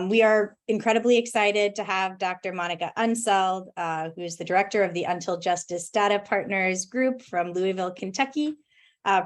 We are incredibly excited to have Dr. Monica Unseld, who is the director of the Untitled Justice Data Partners Group from Louisville, Kentucky,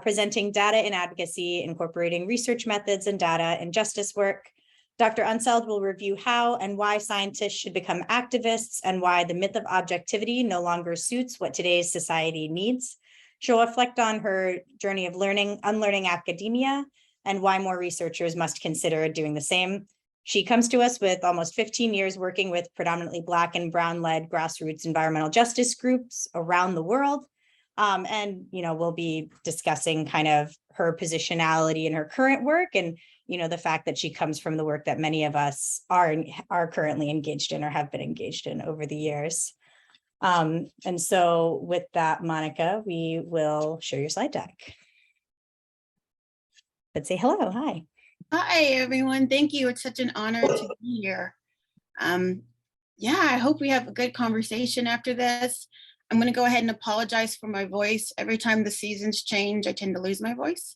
presenting Data in Advocacy, incorporating research methods and data in justice work. Dr. Unseld will review how and why scientists should become activists and why the myth of objectivity no longer suits what today's society needs. She'll reflect on her journey of unlearning academia and why more researchers must consider doing the same. She comes to us with almost 15 years working with predominantly Black and Brown-led grassroots environmental justice groups around the world. And, we'll be discussing kind of her positionality in her current work and, the fact that she comes from the work that many of us are currently engaged in or have been engaged in over the years. And so with that, Monica, we will share your slide deck. Let's say hello, hi. Hi, everyone. Thank you. It's such an honor to be here. I hope we have a good conversation after this. I'm going to go ahead and apologize for my voice. Every time the seasons change, I tend to lose my voice.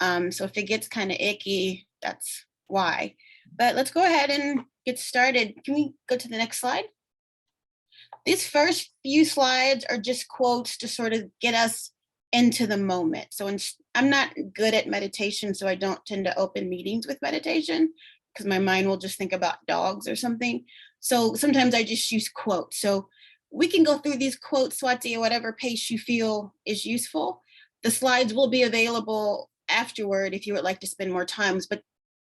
So if it gets kind of icky, that's why. But let's go ahead and get started. Can we go to the next slide? These first few slides are just quotes to sort of get us into the moment. So I'm not good at meditation, so I don't tend to open meetings with meditation because my mind will just think about dogs or something. So sometimes I just use quotes. So we can go through these quotes, Swati, at whatever pace you feel is useful. The slides will be available afterward if you would like to spend more time. But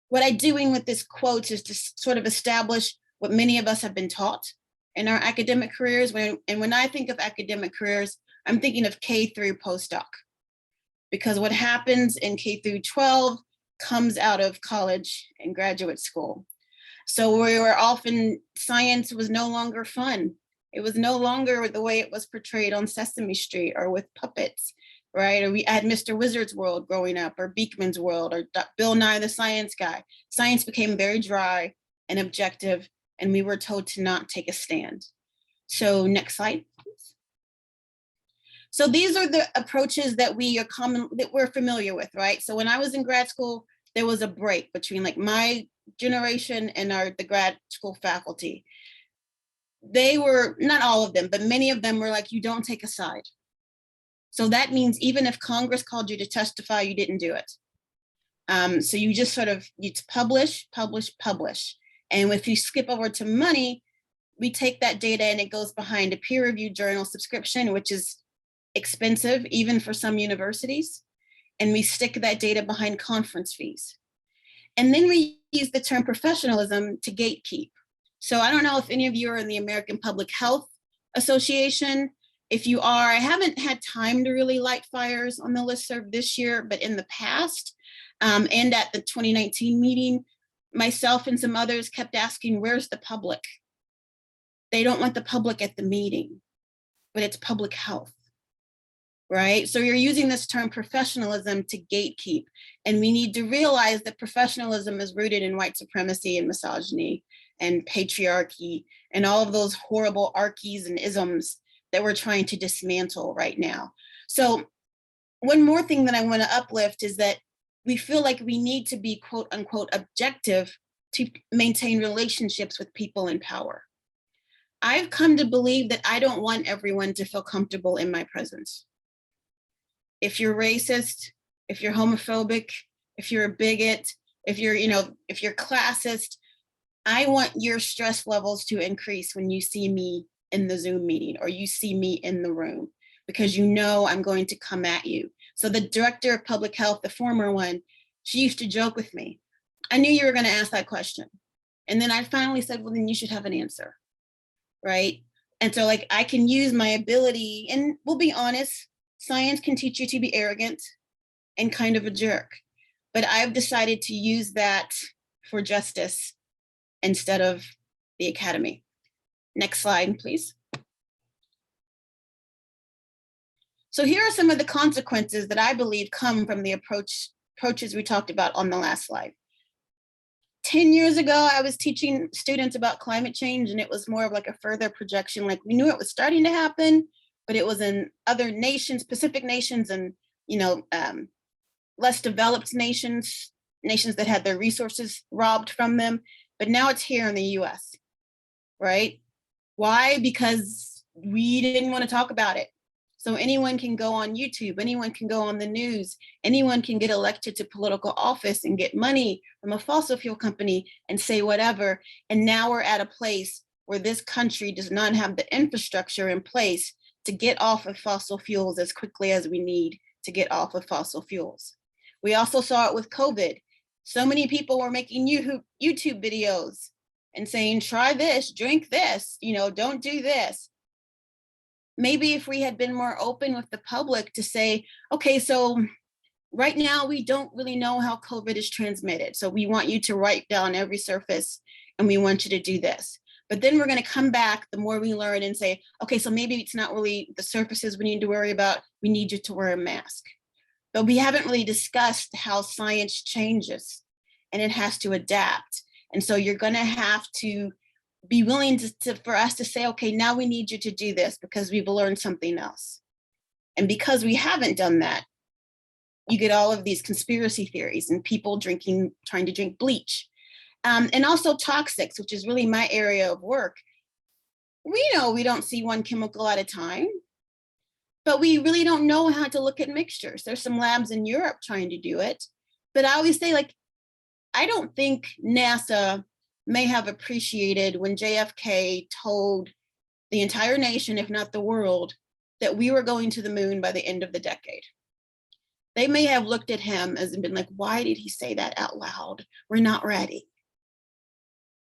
what I'm doing with this quotes is to sort of establish what many of us have been taught in our academic careers. When I think of academic careers, I'm thinking of K through postdoc, because what happens in K through 12 comes out of college and graduate school. So we were often, science was no longer fun. It was no longer the way it was portrayed on Sesame Street or with puppets, right? Or we had Mr. Wizard's World growing up, or Beakman's World, or Bill Nye the Science Guy. Science became very dry and objective, and we were told to not take a stand. So next slide. So these are the approaches that we're familiar with, right? So when I was in grad school, there was a break between like my generation and the grad school faculty. They were, not all of them, but many of them were like, you don't take a side. So that means even if Congress called you to testify, you didn't do it. So you just you publish. And if you skip over to money, we take that data and it goes behind a peer-reviewed journal subscription, which is expensive, even for some universities. And we stick that data behind conference fees. And then we use the term professionalism to gatekeep. So I don't know if any of you are in the American Public Health Association. If you are, I haven't had time to really light fires on the listserv this year, but in the past, and at the 2019 meeting, myself and some others kept asking, where's the public? They don't want the public at the meeting, but it's public health. Right? So you're using this term professionalism to gatekeep. And we need to realize that professionalism is rooted in white supremacy and misogyny and patriarchy and all of those horrible archies and isms that we're trying to dismantle right now. So one more thing that I want to uplift is that we feel like we need to be quote unquote objective to maintain relationships with people in power. I've come to believe that I don't want everyone to feel comfortable in my presence. If you're racist, if you're homophobic, if you're a bigot, if you're classist, I want your stress levels to increase when you see me in the Zoom meeting or you see me in the room, because I'm going to come at you. So the director of public health, the former one, she used to joke with me. I knew you were going to ask that question. And then I finally said, well, then you should have an answer, right? And so I can use my ability, and we'll be honest, science can teach you to be arrogant and kind of a jerk, but I've decided to use that for justice instead of the academy. Next slide, please. So here are some of the consequences that I believe come from the approaches we talked about on the last slide. 10 years ago, I was teaching students about climate change, and it was more of like a further projection. Like we knew it was starting to happen, but it was in other nations, Pacific nations, and less developed nations that had their resources robbed from them. but now it's here in the US, right? Why? Because we didn't want to talk about it. So anyone can go on YouTube, anyone can go on the news, anyone can get elected to political office and get money from a fossil fuel company and say whatever. And now we're at a place where this country does not have the infrastructure in place to get off of fossil fuels as quickly as we need to get off of fossil fuels. We also saw it with COVID. So many people were making YouTube videos and saying, try this, drink this, don't do this. Maybe if we had been more open with the public to say, okay, so right now we don't really know how COVID is transmitted. So we want you to write down every surface and we want you to do this. But then we're going to come back the more we learn and say, okay, so maybe it's not really the surfaces we need to worry about. We need you to wear a mask. But we haven't really discussed how science changes and it has to adapt. And so you're going to have to be willing for us to say, okay, now we need you to do this because we've learned something else. And because we haven't done that, you get all of these conspiracy theories and people trying to drink bleach. And also toxics, which is really my area of work. We know we don't see one chemical at a time, but we really don't know how to look at mixtures. There's some labs in Europe trying to do it. But I always say, I don't think NASA may have appreciated when JFK told the entire nation, if not the world, that we were going to the moon by the end of the decade. They may have looked at him as and been like, why did he say that out loud? We're not ready.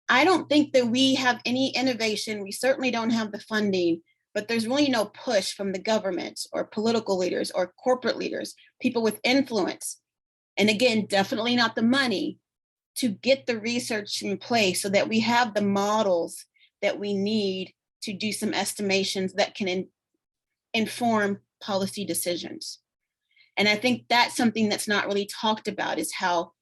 I don't think that we have any innovation. We certainly don't have the funding, but there's really no push from the government or political leaders or corporate leaders, people with influence. And again, definitely not the money to get the research in place so that we have the models that we need to do some estimations that can inform policy decisions. And I think that's something that's not really talked about is how,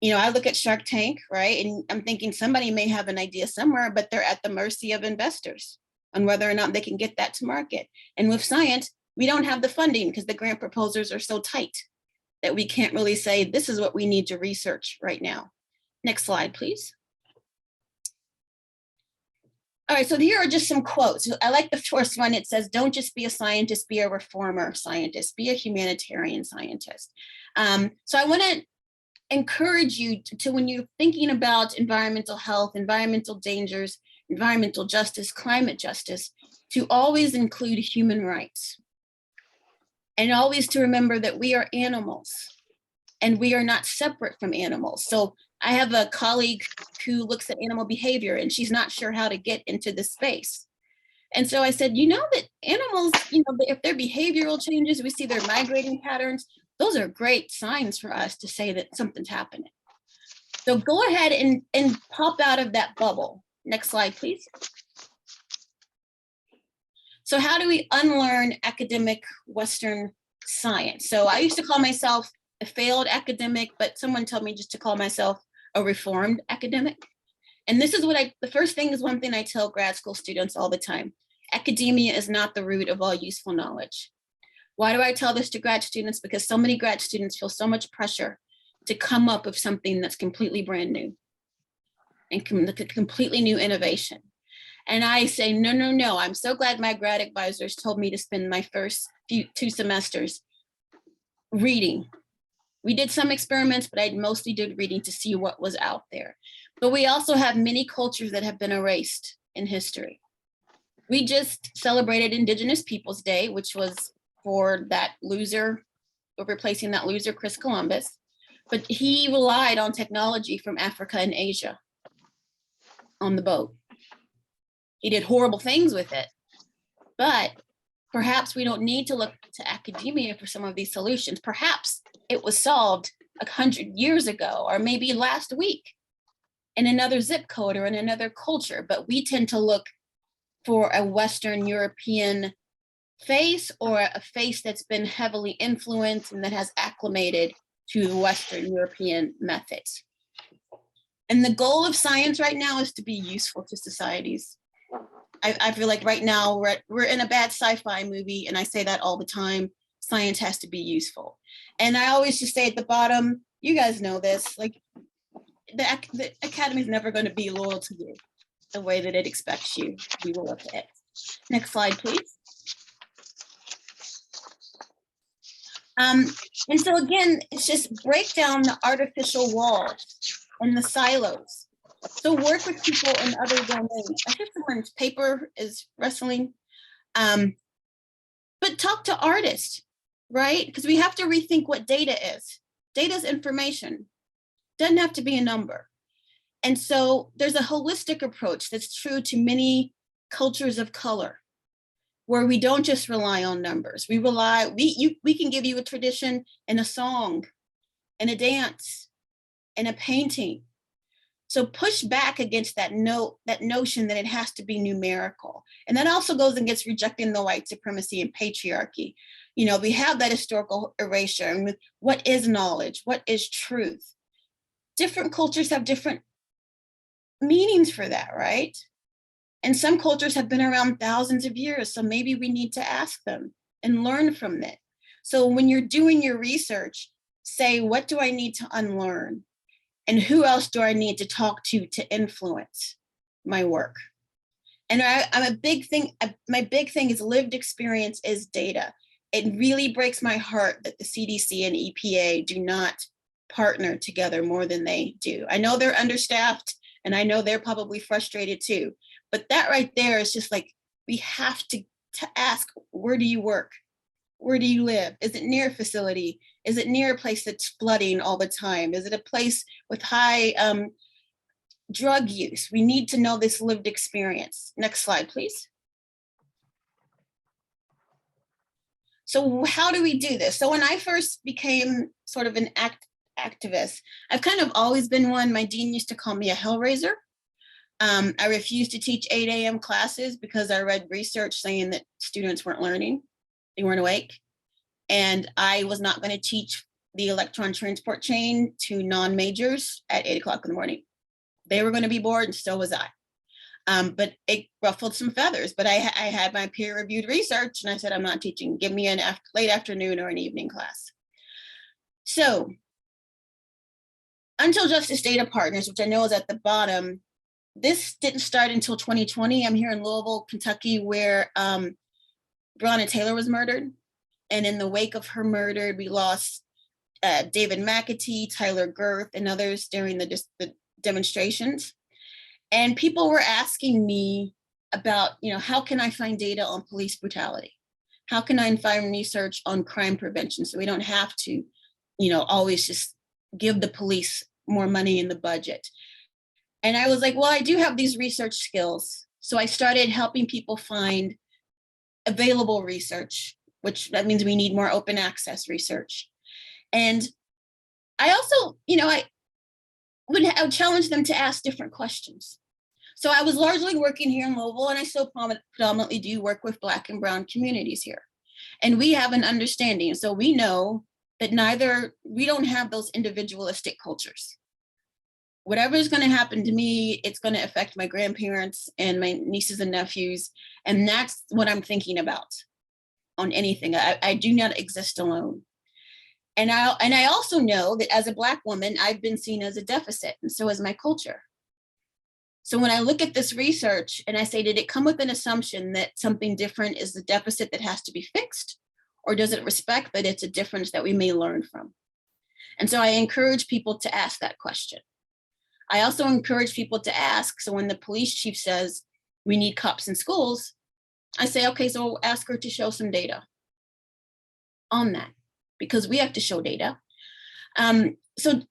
I look at Shark Tank, right? And I'm thinking somebody may have an idea somewhere, but they're at the mercy of investors on whether or not they can get that to market. And with science, we don't have the funding because the grant proposals are so tight that we can't really say, this is what we need to research right now. Next slide, please. All right, so here are just some quotes. I like the first one. It says, don't just be a scientist, be a reformer scientist, be a humanitarian scientist. So I want to encourage you to, when you're thinking about environmental health, environmental dangers, environmental justice, climate justice, to always include human rights. And always to remember that we are animals and we are not separate from animals. So I have a colleague who looks at animal behavior and she's not sure how to get into this space. And so I said, that animals, if their behavioral changes, we see their migrating patterns, those are great signs for us to say that something's happening. So go ahead and pop out of that bubble. Next slide, please. So how do we unlearn academic Western science? So I used to call myself a failed academic, but someone told me just to call myself a reformed academic. And this is the first thing is one thing I tell grad school students all the time. Academia is not the root of all useful knowledge. Why do I tell this to grad students? Because so many grad students feel so much pressure to come up with something that's completely brand new and completely new innovation. And I say, no. I'm so glad my grad advisors told me to spend my first 2 semesters reading. We did some experiments, but I mostly did reading to see what was out there. But we also have many cultures that have been erased in history. We just celebrated Indigenous Peoples Day, which was for that loser, replacing that loser, Chris Columbus. But he relied on technology from Africa and Asia on the boat. He did horrible things with it, but perhaps we don't need to look to academia for some of these solutions. Perhaps it was solved 100 years ago, or maybe last week in another zip code or in another culture, but we tend to look for a Western European face or a face that's been heavily influenced and that has acclimated to Western European methods. And the goal of science right now is to be useful to societies. I feel like right now we're in a bad sci-fi movie, and I say that all the time. Science has to be useful. And I always just say at the bottom, you guys know this, the academy is never going to be loyal to you the way that it expects you to be loyal to it. Next slide, please. And so again, it's just break down the artificial walls and the silos. So work with people in other domains. I think someone's paper is rustling. But talk to artists, right? Because we have to rethink what data is. Data is information. Doesn't have to be a number. And so there's a holistic approach that's true to many cultures of color, where we don't just rely on numbers. We can give you a tradition and a song and a dance and a painting. So push back against that notion that it has to be numerical. And that also goes against rejecting the white supremacy and patriarchy. You know, we have that historical erasure. And what is knowledge? What is truth? Different cultures have different meanings for that, right? And some cultures have been around thousands of years, so maybe we need to ask them and learn from it. So when you're doing your research, say, what do I need to unlearn? And who else do I need to talk to influence my work? And I'm a big thing, my big thing is lived experience is data. It really breaks my heart that the CDC and EPA do not partner together more than they do. I know they're understaffed, and I know they're probably frustrated too. But that right there is just like, we have to ask, where do you work? Where do you live? Is it near a facility? Is it near a place that's flooding all the time? Is it a place with high drug use? We need to know this lived experience. Next slide, please. So how do we do this? So when I first became sort of an activist, I've kind of always been one. My dean used to call me a hellraiser. I refused to teach 8 a.m. classes because I read research saying that students weren't learning, they weren't awake. And I was not going to teach the electron transport chain to non-majors at 8 o'clock in the morning. They were going to be bored, and so was I. But it ruffled some feathers. But I had my peer-reviewed research, and I said, I'm not teaching. Give me an late afternoon or an evening class. So Untitled Justice Data Partners, which I know is at the bottom, this didn't start until 2020. I'm here in Louisville, Kentucky, where Breonna Taylor was murdered. And in the wake of her murder, we lost David McAtee, Tyler Girth, and others during the demonstrations. And people were asking me about, how can I find data on police brutality? How can I find research on crime prevention so we don't have to, always just give the police more money in the budget? And I was like, well, I do have these research skills. So I started helping people find available research, which that means we need more open access research. And I also, I would challenge them to ask different questions. So I was largely working here in Louisville, and I still predominantly do work with Black and Brown communities here. And we have an understanding. So we know that we don't have those individualistic cultures. Whatever is going to happen to me, it's going to affect my grandparents and my nieces and nephews. And that's what I'm thinking about on anything. I do not exist alone. And I also know that as a Black woman, I've been seen as a deficit, and so is my culture. So when I look at this research and I say, did it come with an assumption that something different is the deficit that has to be fixed? Or does it respect that it's a difference that we may learn from? And so I encourage people to ask that question. I also encourage people to ask, so when the police chief says, we need cops in schools, I say, okay, so ask her to show some data on that, because we have to show data. So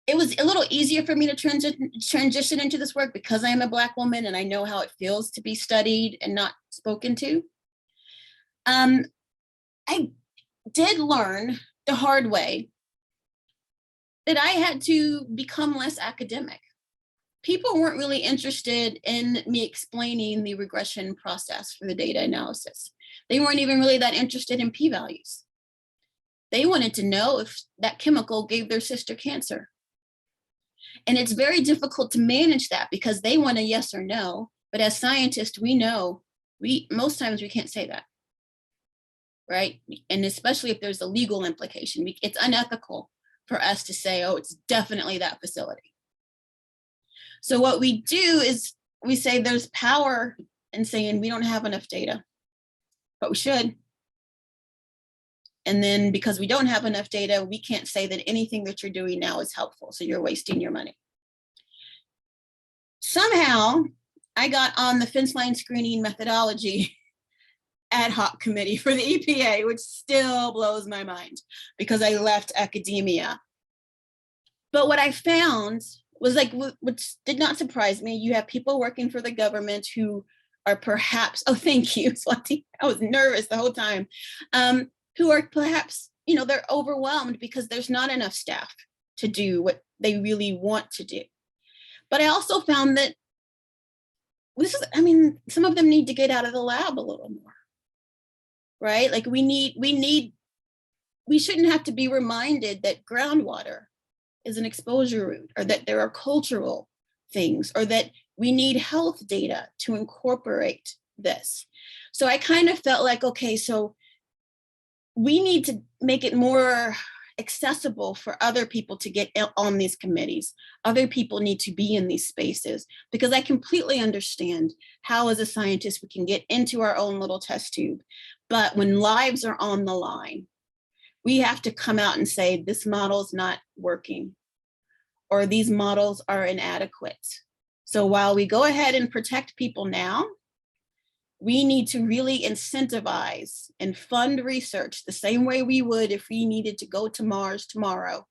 it was a little easier for me to transition into this work because I am a Black woman and I know how it feels to be studied and not spoken to. I did learn the hard way that I had to become less academic. People weren't really interested in me explaining the regression process for the data analysis. They weren't even really that interested in p-values. They wanted to know if that chemical gave their sister cancer. And it's very difficult to manage that because they want a yes or no. But as scientists, we know most times we can't say that, right? And especially if there's a legal implication, it's unethical for us to say, oh, it's definitely that facility. So what we do is we say there's power in saying we don't have enough data, but we should. And then because we don't have enough data, we can't say that anything that you're doing now is helpful. So you're wasting your money. Somehow I got on the fence line screening methodology ad hoc committee for the EPA, which still blows my mind because I left academia. But what I found was like, which did not surprise me. You have people working for the government who are perhaps, oh, thank you, Swati. I was nervous the whole time. Who are perhaps, you know, they're overwhelmed because there's not enough staff to do what they really want to do. But I also found that this is, I mean, some of them need to get out of the lab a little more, right? Like we shouldn't have to be reminded that groundwater is an exposure route, or that there are cultural things, or that we need health data to incorporate this. So I kind of felt like, okay, so we need to make it more accessible for other people to get on these committees. Other people need to be in these spaces, because I completely understand how, as a scientist, we can get into our own little test tube. But when lives are on the line, we have to come out and say, this model's not working, or these models are inadequate. So while we go ahead and protect people now, we need to really incentivize and fund research the same way we would if we needed to go to Mars tomorrow,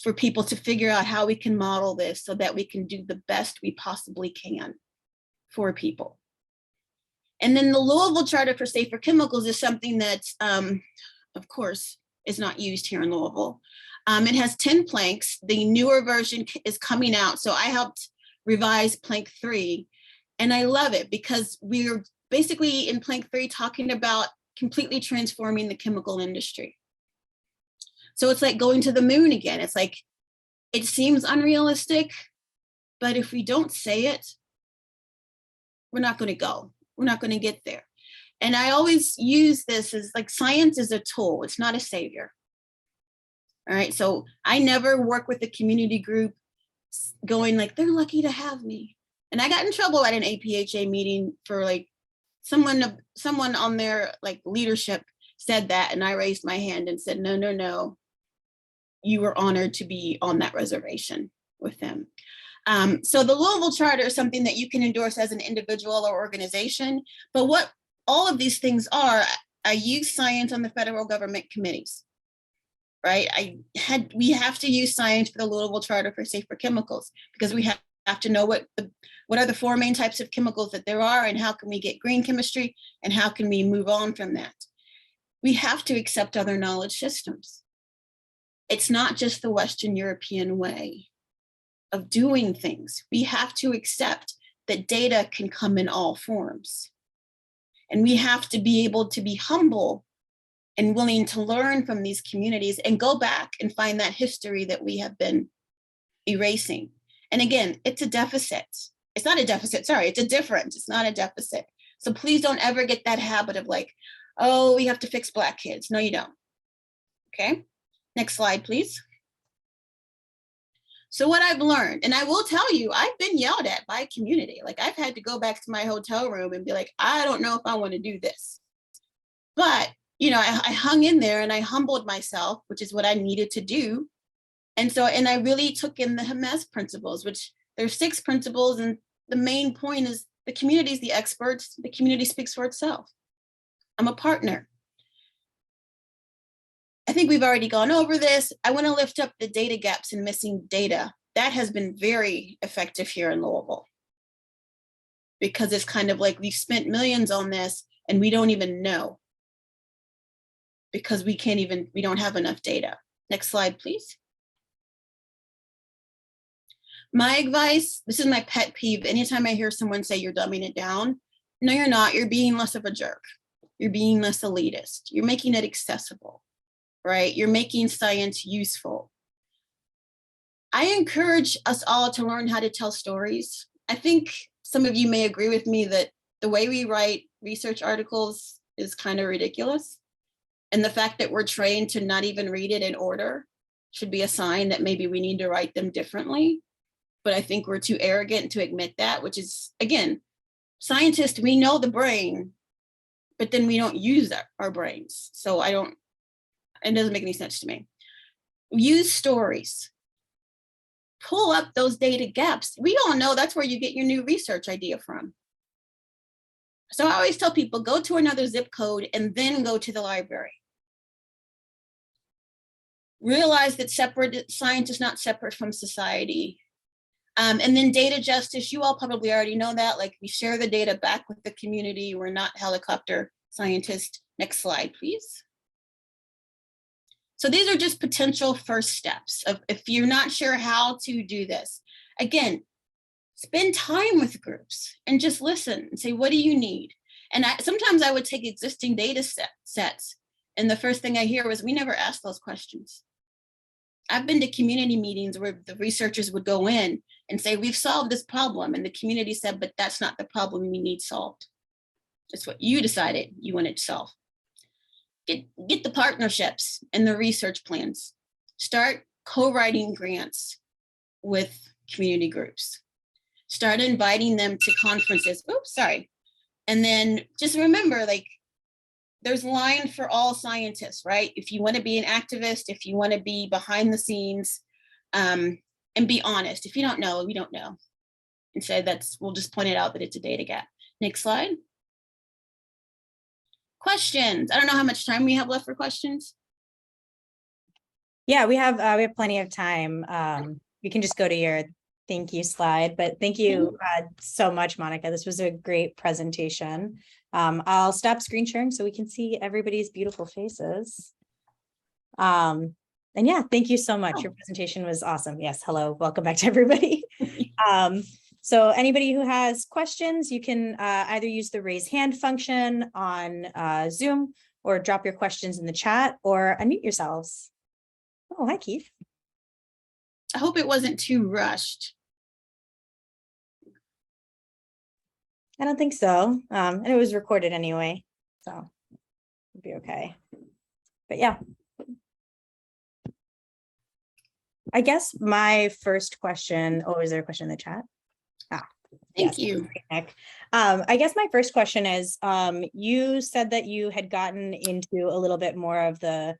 for people to figure out how we can model this so that we can do the best we possibly can for people. And then the Louisville Charter for Safer Chemicals is something that, of course, is not used here in Louisville. It has 10 planks. The newer version is coming out. So I helped revise plank 3. And I love it because we're basically in plank 3 talking about completely transforming the chemical industry. So it's like going to the moon again. It's like, it seems unrealistic, but if we don't say it, we're not going to go. We're not going to get there. And I always use this as like, science is a tool. It's not a savior. All right. So I never work with a community group going like, they're lucky to have me. And I got in trouble at an APHA meeting for like someone on their like leadership said that, and I raised my hand and said, no, you were honored to be on that reservation with them. So the Louisville Charter is something that you can endorse as an individual or organization. But what all of these things are, I use science on the federal government committees, right? We have to use science for the Louisville Charter for Safer Chemicals, because we have to know what are the 4 main types of chemicals that there are, and how can we get green chemistry, and how can we move on from that. We have to accept other knowledge systems. It's not just the Western European way of doing things. We have to accept that data can come in all forms. And we have to be able to be humble and willing to learn from these communities and go back and find that history that we have been erasing. And again, it's a deficit. It's not a deficit, sorry, it's a difference. It's not a deficit. So please don't ever get that habit of like, oh, we have to fix Black kids. No, you don't. Okay, next slide, please. So what I've learned, and I will tell you, I've been yelled at by community. Like I've had to go back to my hotel room and be like, I don't know if I want to do this. But, you know, I hung in there and I humbled myself, which is what I needed to do. And I really took in the HMS principles, which there's 6 principles. And the main point is the community is the experts. The community speaks for itself. I'm a partner. I think we've already gone over this. I want to lift up the data gaps and missing data. That has been very effective here in Louisville, because it's kind of like we've spent millions on this and we don't even know, because we don't have enough data. Next slide, please. My advice, this is my pet peeve. Anytime I hear someone say you're dumbing it down, no, you're not. You're being less of a jerk. You're being less elitist. You're making it accessible, right? You're making science useful. I encourage us all to learn how to tell stories. I think some of you may agree with me that the way we write research articles is kind of ridiculous. And the fact that we're trained to not even read it in order should be a sign that maybe we need to write them differently. but I think we're too arrogant to admit that, which is, again, scientists, we know the brain, but then we don't use our brains. So it doesn't make any sense to me. Use stories. Pull up those data gaps. We all know that's where you get your new research idea from. So I always tell people, go to another zip code and then go to the library. Realize that science is not separate from society. And then data justice, you all probably already know that, like we share the data back with the community. We're not helicopter scientists. Next slide, please. So these are just potential first steps of if you're not sure how to do this. Again, spend time with groups and just listen and say, what do you need? And sometimes I would take existing data sets. And the first thing I hear was, we never asked those questions. I've been to community meetings where the researchers would go in and say, we've solved this problem. And the community said, but that's not the problem we need solved. It's what you decided you wanted to solve. Get the partnerships and the research plans. Start co-writing grants with community groups. Start inviting them to conferences. Oops, sorry. And then just remember, like, there's line for all scientists, right? If you want to be an activist, if you want to be behind the scenes, and be honest. If you don't know, we don't know. And so we'll just point it out that it's a data gap. Next slide. Questions. I don't know how much time we have left for questions. Yeah, we have plenty of time. You can just go to your thank you slide, but thank you so much, Monica. This was a great presentation. I'll stop screen sharing so we can see everybody's beautiful faces. And yeah, thank you so much. Your presentation was awesome. Yes, hello, welcome back to everybody. So anybody who has questions, you can either use the raise hand function on Zoom or drop your questions in the chat or unmute yourselves. Oh, hi, Keith. I hope it wasn't too rushed. I don't think so. And it was recorded anyway, so it'll be okay. But yeah. I guess my first question, oh, is there a question in the chat? Thank yes, you. Nick. I guess my first question is, you said that you had gotten into a little bit more of the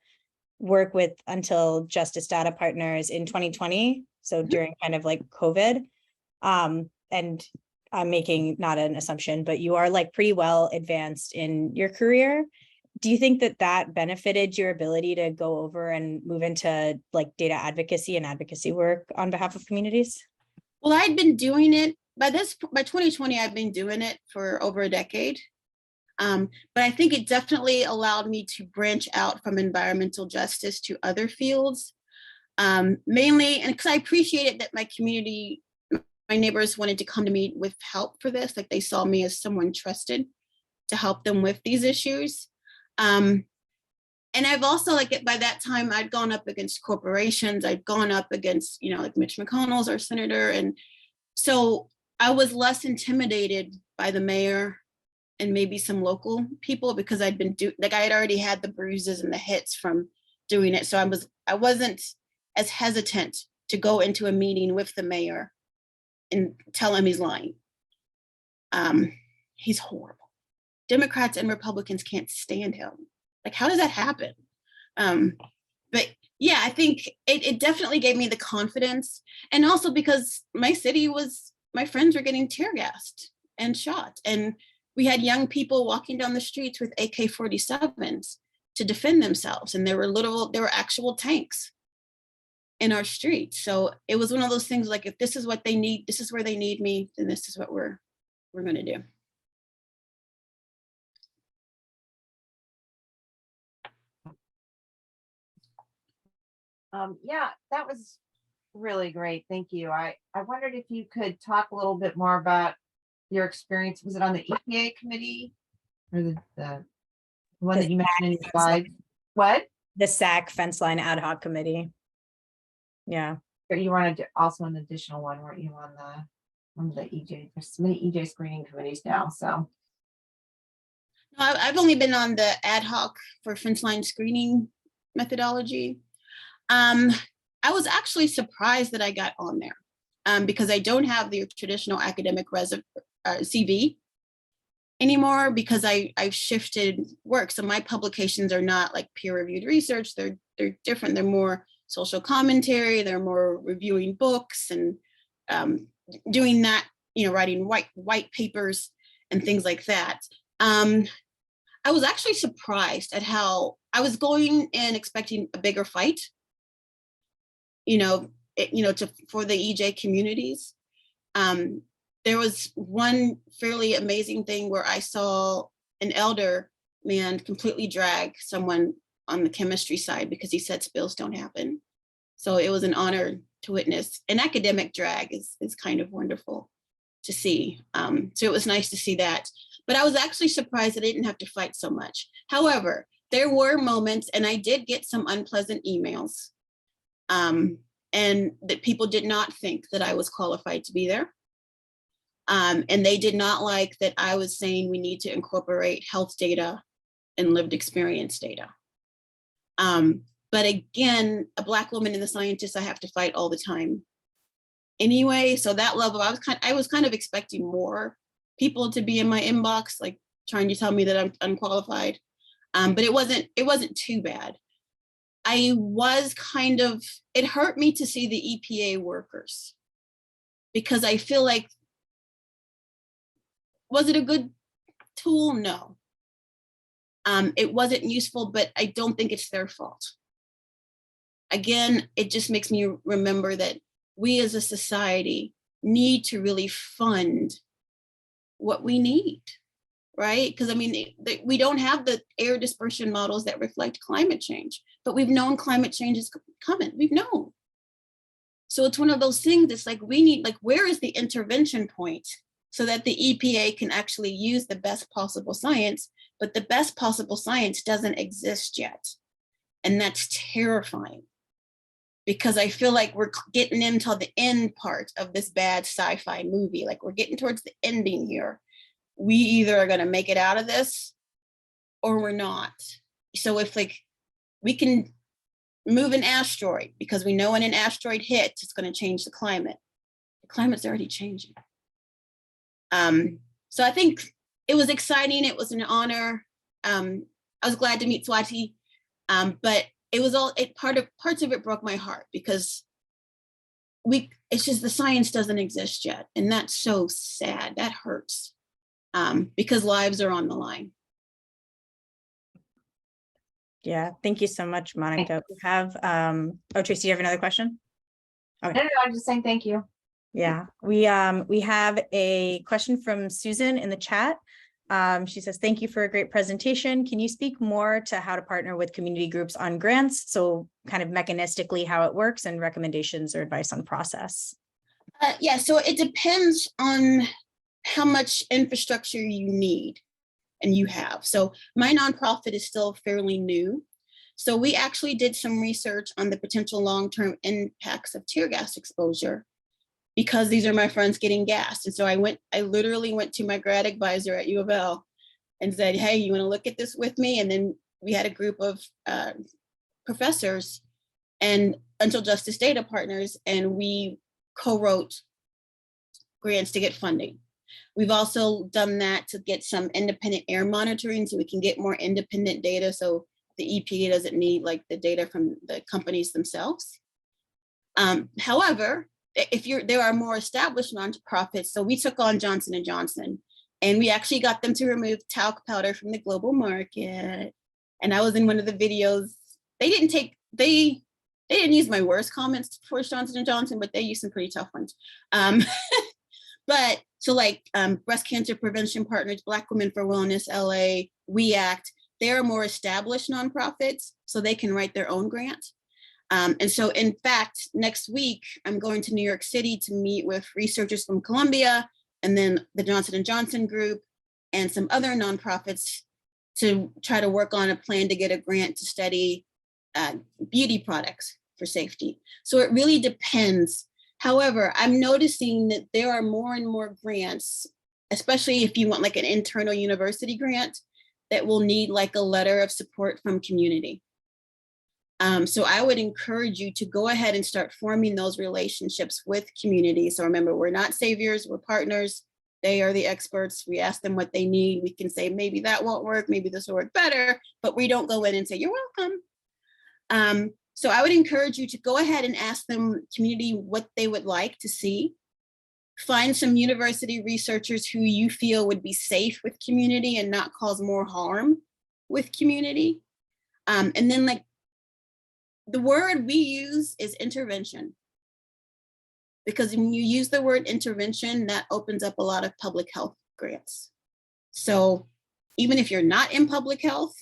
work with Untitled Justice Data Partners in 2020, so during kind of like COVID. And I'm making not an assumption, but you are like pretty well advanced in your career. Do you think that that benefited your ability to go over and move into like data advocacy and advocacy work on behalf of communities? Well, I'd been doing it by 2020, I've been doing it for over a decade. But I think it definitely allowed me to branch out from environmental justice to other fields, mainly, and because I appreciated that my community, my neighbors wanted to come to me with help for this, like they saw me as someone trusted to help them with these issues. And I've also, like, by that time, I'd gone up against corporations, I'd gone up against, like Mitch McConnell's our senator. And so I was less intimidated by the mayor and maybe some local people because I'd been I had already had the bruises and the hits from doing it. So I wasn't as hesitant to go into a meeting with the mayor and tell him he's lying. He's horrible. Democrats and Republicans can't stand him. Like, how does that happen? But yeah, I think it definitely gave me the confidence. And also because my friends were getting tear gassed and shot. And we had young people walking down the streets with AK-47s to defend themselves. And there were actual tanks in our streets. So it was one of those things like, if this is what they need, this is where they need me, then this is what we're going to do. Yeah, that was really great. Thank you. I wondered if you could talk a little bit more about your experience. Was it on the EPA committee or the one that you mentioned in your slide? What? The SAC Fence Line Ad Hoc Committee. Yeah. Or you wanted also an additional one, weren't you, on the EJ? There's so many EJ screening committees now, so. No, I've only been on the ad hoc for fence line screening methodology. I was actually surprised that I got on there. because I don't have the traditional academic CV anymore, because I've shifted work. So my publications are not like peer-reviewed research. They're different. They're more social commentary. They're more reviewing books and doing that, writing white papers and things like that. I was actually surprised at how I was going in expecting a bigger fight, for the EJ communities. There was one fairly amazing thing where I saw an elder man completely drag someone on the chemistry side because he said spills don't happen. So it was an honor to witness. An academic drag is kind of wonderful to see. So it was nice to see that. But I was actually surprised that I didn't have to fight so much. However, there were moments, and I did get some unpleasant emails, and that people did not think that I was qualified to be there. And they did not like that I was saying we need to incorporate health data and lived experience data. But again, a Black woman and the scientist, I have to fight all the time anyway. So that level, I was kind of expecting more people to be in my inbox, like trying to tell me that I'm unqualified. But it wasn't too bad. It hurt me to see the EPA workers, because I feel like, was it a good tool? No. It wasn't useful, but I don't think it's their fault. Again, it just makes me remember that we as a society need to really fund what we need, right? Because we don't have the air dispersion models that reflect climate change, but we've known climate change is coming. We've known. So it's one of those things that's like, we need, where is the intervention point so that the EPA can actually use the best possible science, but the best possible science doesn't exist yet. And that's terrifying, because I feel like we're getting into the end part of this bad sci-fi movie. Like, we're getting towards the ending here. We either are going to make it out of this or we're not. So if we can move an asteroid, because we know when an asteroid hits, it's going to change the climate. The climate's already changing. So I think it was exciting. It was an honor. I was glad to meet Swati, but it was parts of it broke my heart, because it's just the science doesn't exist yet. And that's so sad. That hurts, because lives are on the line. Yeah, thank you so much, Monica. We have, Tracy, you have another question? Okay. No, I'm just saying thank you. Yeah, we have a question from Susan in the chat. She says, thank you for a great presentation. Can you speak more to how to partner with community groups on grants? So kind of mechanistically how it works, and recommendations or advice on process. Yeah, so it depends on how much infrastructure you need and you have. So my nonprofit is still fairly new. So we actually did some research on the potential long-term impacts of tear gas exposure, because these are my friends getting gassed. And so I literally went to my grad advisor at U of L and said, hey, you want to look at this with me? And then we had a group of professors and Untitled Justice data partners, and we co-wrote grants to get funding. We've also done that to get some independent air monitoring, so we can get more independent data, so the EPA doesn't need the data from the companies themselves. However, there are more established nonprofits. So we took on Johnson & Johnson, and we actually got them to remove talc powder from the global market. And I was in one of the videos. They didn't use my worst comments for Johnson & Johnson, but they used some pretty tough ones. But so Breast Cancer Prevention Partners, Black Women for Wellness, LA, We Act, they're more established nonprofits, so they can write their own grant. And so in fact, next week, I'm going to New York City to meet with researchers from Columbia, and then the Johnson & Johnson group and some other nonprofits to try to work on a plan to get a grant to study beauty products for safety. So it really depends. However, I'm noticing that there are more and more grants, especially if you want an internal university grant, that will need a letter of support from community. So I would encourage you to go ahead and start forming those relationships with community. So remember, we're not saviors, we're partners. They are the experts. We ask them what they need. We can say, maybe that won't work, maybe this will work better, but we don't go in and say, you're welcome. So I would encourage you to go ahead and ask them, community, what they would like to see. Find some university researchers who you feel would be safe with community and not cause more harm with community. And then, like, the word we use is intervention. Because when you use the word intervention, that opens up a lot of public health grants. So even if you're not in public health,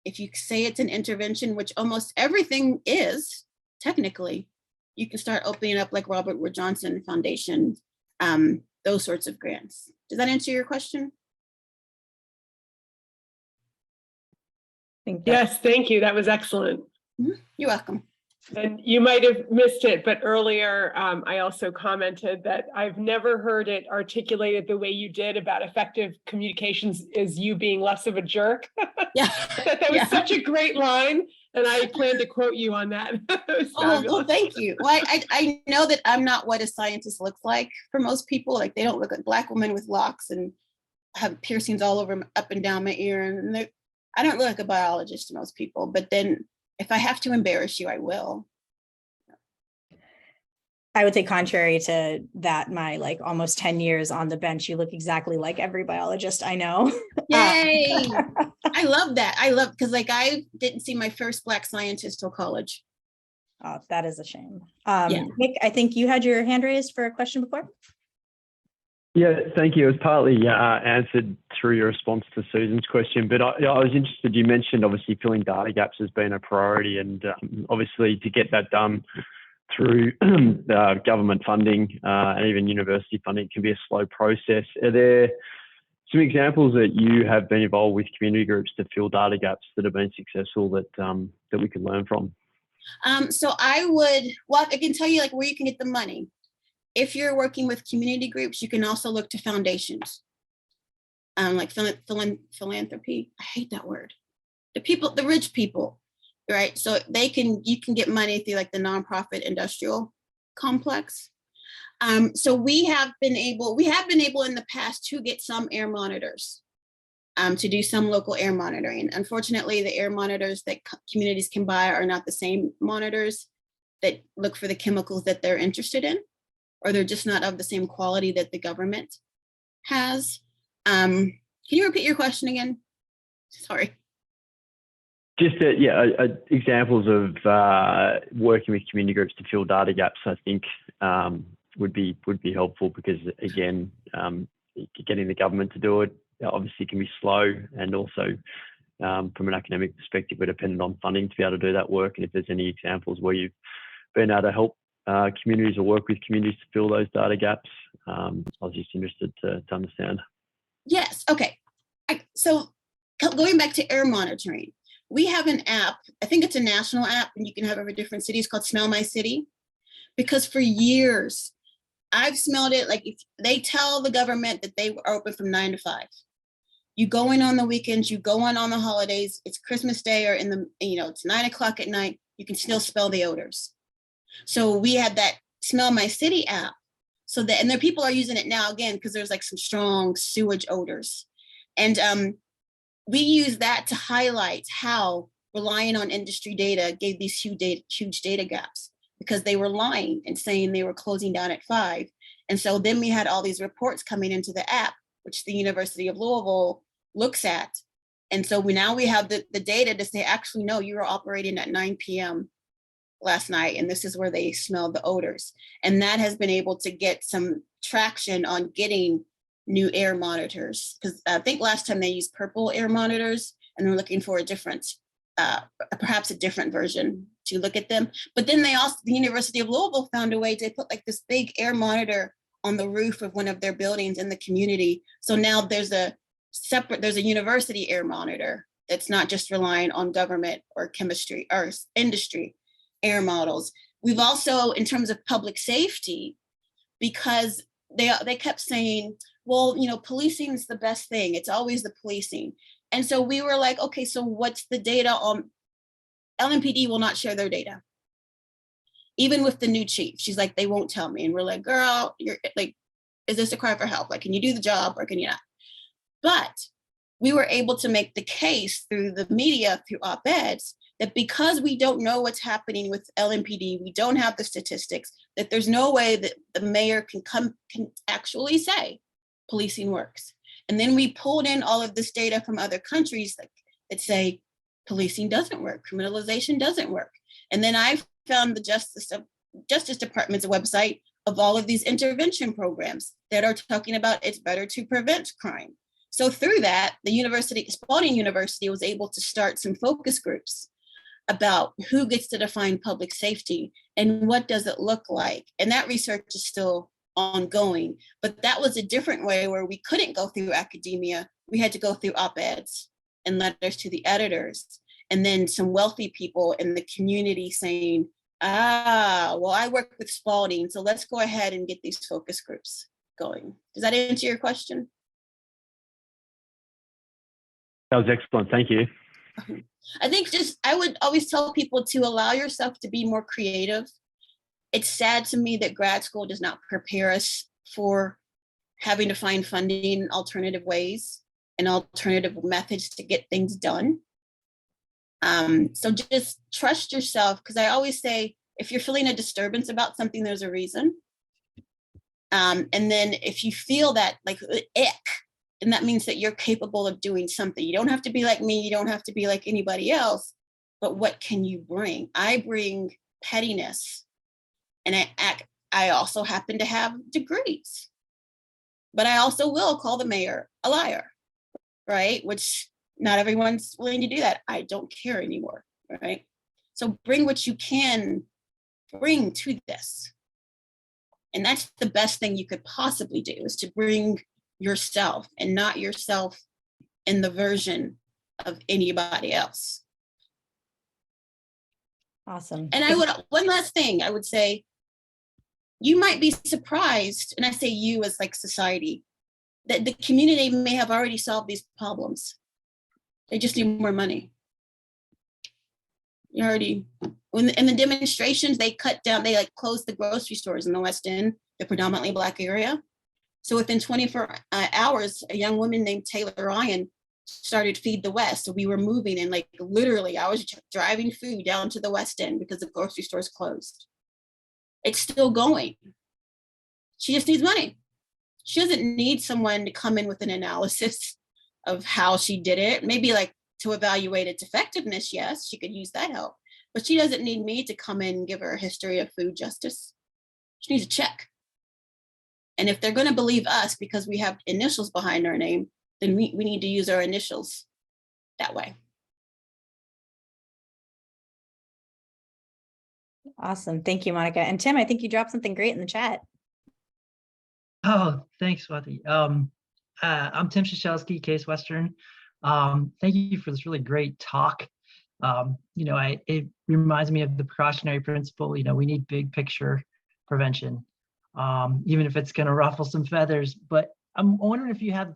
if you say it's an intervention, which almost everything is, technically, you can start opening up like Robert Wood Johnson Foundation, those sorts of grants. Does that answer your question? Yes, thank you. That was excellent. You're welcome. And you might have missed it, but earlier I also commented that I've never heard it articulated the way you did about effective communications is you being less of a jerk. Yeah. That was such a great line, and I plan to quote you on that. Well, thank you. Well, I know that I'm not what a scientist looks like for most people. Like, they don't look like Black women with locks and have piercings all over up and down my ear, and I don't look like a biologist to most people. But then, if I have to embarrass you, I will. I would say, contrary to that, my like almost 10 years on the bench, you look exactly like every biologist I know. Yay! I love that. I love, because like I didn't see my first Black scientist till college. Oh, that is a shame. Yeah. Nick, I think you had your hand raised for a question before. Yeah, thank you. It was partly answered through your response to Susan's question, but I was interested, you mentioned obviously filling data gaps has been a priority, and obviously to get that done through government funding and even university funding can be a slow process. Are there some examples that you have been involved with community groups to fill data gaps that have been successful that that we could learn from? So I can tell you like where you can get the money. If you're working with community groups, you can also look to foundations, like philanthropy. I hate that word. The rich people, right? So you can get money through like the nonprofit industrial complex. So we have been able in the past to get some air monitors, to do some local air monitoring. Unfortunately, the air monitors that communities can buy are not the same monitors that look for the chemicals that they're interested in, or they're just not of the same quality that the government has. Can you repeat your question again? Sorry. Just examples of working with community groups to fill data gaps, I think would be helpful, because again, getting the government to do it obviously can be slow, and also from an academic perspective, we're dependent on funding to be able to do that work. And if there's any examples where you've been able to help communities or work with communities to fill those data gaps, I was just interested to understand. Yes, okay. So going back to air monitoring, we have an app, I think it's a national app, and you can have it for different cities, called Smell My City. Because for years, I've smelled it, like if they tell the government that they are open from 9 to 5. You go in on the weekends, you go in on the holidays, it's Christmas Day or it's 9 o'clock at night, you can still smell the odors. So we had that Smell My City app. And there people are using it now again, because there's like some strong sewage odors. And we use that to highlight how relying on industry data gave these huge data gaps, because they were lying and saying they were closing down at 5. And so then we had all these reports coming into the app, which the University of Louisville looks at. And so now we have the data to say, actually, no, you were operating at 9 p.m. last night, and this is where they smelled the odors. And that has been able to get some traction on getting new air monitors, because I think last time they used purple air monitors, and they're looking for a different, perhaps a different version to look at them. But then the University of Louisville found a way to put like this big air monitor on the roof of one of their buildings in the community. So now there's a university air monitor that's not just relying on government or chemistry or industry air models. We've also, in terms of public safety, because they kept saying, well, policing is the best thing. It's always the policing. And so we were like, okay, so what's the data on LMPD will not share their data. Even with the new chief, she's like, they won't tell me. And we're like, girl, you're like, is this a cry for help? Like, can you do the job or can you not? But we were able to make the case through the media, through op-eds, that because we don't know what's happening with LMPD, we don't have the statistics, that there's no way that the mayor can actually say policing works. And then we pulled in all of this data from other countries that say policing doesn't work, criminalization doesn't work. And then I found the Justice Department's website of all of these intervention programs that are talking about it's better to prevent crime. So through that, Spalding University was able to start some focus groups about who gets to define public safety and what does it look like. And that research is still ongoing, but that was a different way where we couldn't go through academia. We had to go through op-eds and letters to the editors, and then some wealthy people in the community saying, well, I work with Spalding, so let's go ahead and get these focus groups going. Does that answer your question? That was excellent. Thank you. I think I would always tell people to allow yourself to be more creative. It's sad to me that grad school does not prepare us for having to find funding in alternative ways and alternative methods to get things done. So just trust yourself, because I always say, if you're feeling a disturbance about something, there's a reason. And then if you feel that like ick, and that means that you're capable of doing something. You don't have to be like me. You don't have to be like anybody else. But what can you bring? I bring pettiness. And I also happen to have degrees. But I also will call the mayor a liar, right? Which not everyone's willing to do that. I don't care anymore, right? So bring what you can bring to this. And that's the best thing you could possibly do, is to bring yourself and not yourself in the version of anybody else. Awesome. And one last thing I would say, you might be surprised, and I say you as like society, that the community may have already solved these problems. They just need more money. In the demonstrations, they like closed the grocery stores in the West End, the predominantly Black area. So within 24 hours, a young woman named Taylor Ryan started Feed the West. So we were moving, and like literally I was driving food down to the West End because the grocery stores closed. It's still going. She just needs money. She doesn't need someone to come in with an analysis of how she did it. Maybe like to evaluate its effectiveness, yes, she could use that help. But she doesn't need me to come in and give her a history of food justice. She needs a check. And if they're going to believe us because we have initials behind our name, then we need to use our initials that way. Awesome. Thank you, Monica. And Tim, I think you dropped something great in the chat. Oh, thanks, Swati. I'm Tim Shashelski, Case Western. Thank you for this really great talk. It reminds me of the precautionary principle. We need big picture prevention, even if it's going to ruffle some feathers. But I'm wondering if you have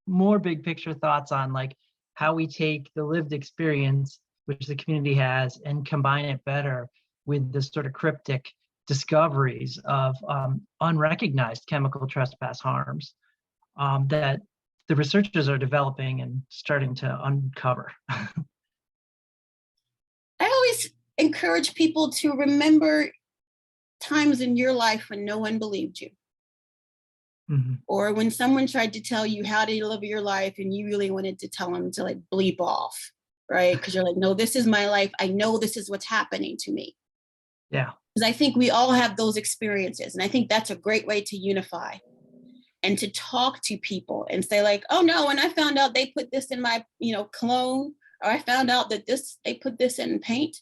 more big picture thoughts on like how we take the lived experience, which the community has, and combine it better with the sort of cryptic discoveries of unrecognized chemical trespass harms that the researchers are developing and starting to uncover. I always encourage people to remember times in your life when no one believed you. Mm-hmm. Or when someone tried to tell you how to live your life and you really wanted to tell them to like bleep off, right? Because you're like, no, this is my life. I know this is what's happening to me. Yeah. Because I think we all have those experiences. And I think that's a great way to unify and to talk to people and say like, oh no, when I found out they put this in my, cologne, or I found out that they put this in paint,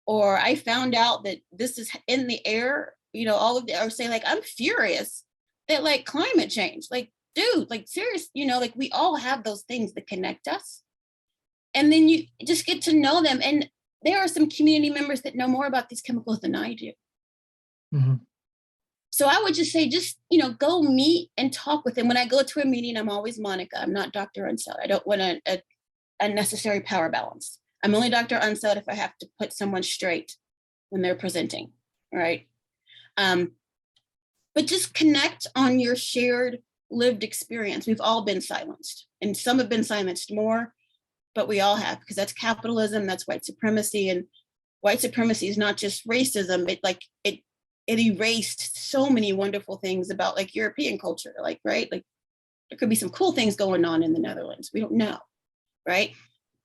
or I found out that this is in the air, or say like, I'm furious that like climate change, like, dude, like serious, like we all have those things that connect us. And then you just get to know them. And there are some community members that know more about these chemicals than I do. Mm-hmm. So I would just say, go meet and talk with them. When I go to a meeting, I'm always Monica. I'm not Dr. Unseld. I don't want a unnecessary power balance. I'm only Dr. Unseld if I have to put someone straight when they're presenting, right? But just connect on your shared lived experience. We've all been silenced, and some have been silenced more, but we all have, because that's capitalism, that's white supremacy, and white supremacy is not just racism. It erased so many wonderful things about like European culture, like, right? Like there could be some cool things going on in the Netherlands. We don't know, right?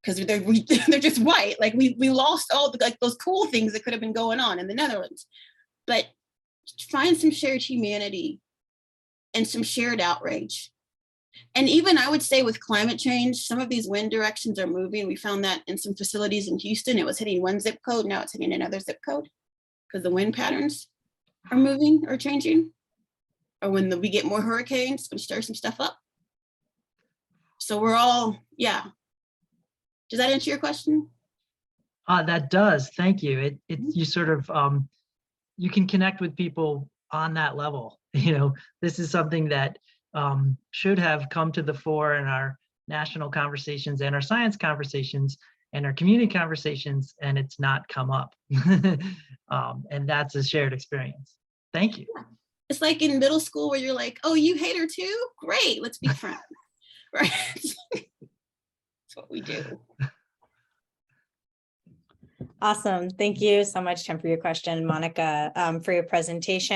Because they're just white. Like we lost all the, like those cool things that could have been going on in the Netherlands. But find some shared humanity and some shared outrage. And even I would say with climate change, some of these wind directions are moving. We found that in some facilities in Houston, it was hitting one zip code, now it's hitting another zip code because the wind patterns are moving or changing. Or when we get more hurricanes, it's gonna stir some stuff up. So we're all, yeah. Does that answer your question? That does. Thank you. You sort of, you can connect with people on that level. This is something that should have come to the fore in our national conversations and our science conversations and our community conversations, and it's not come up. And that's a shared experience. Thank you. It's like in middle school where you're like, oh, you hate her too? Great, let's be friends. Right? That's what we do. Awesome. Thank you so much, Tim, for your question, Monica, for your presentation.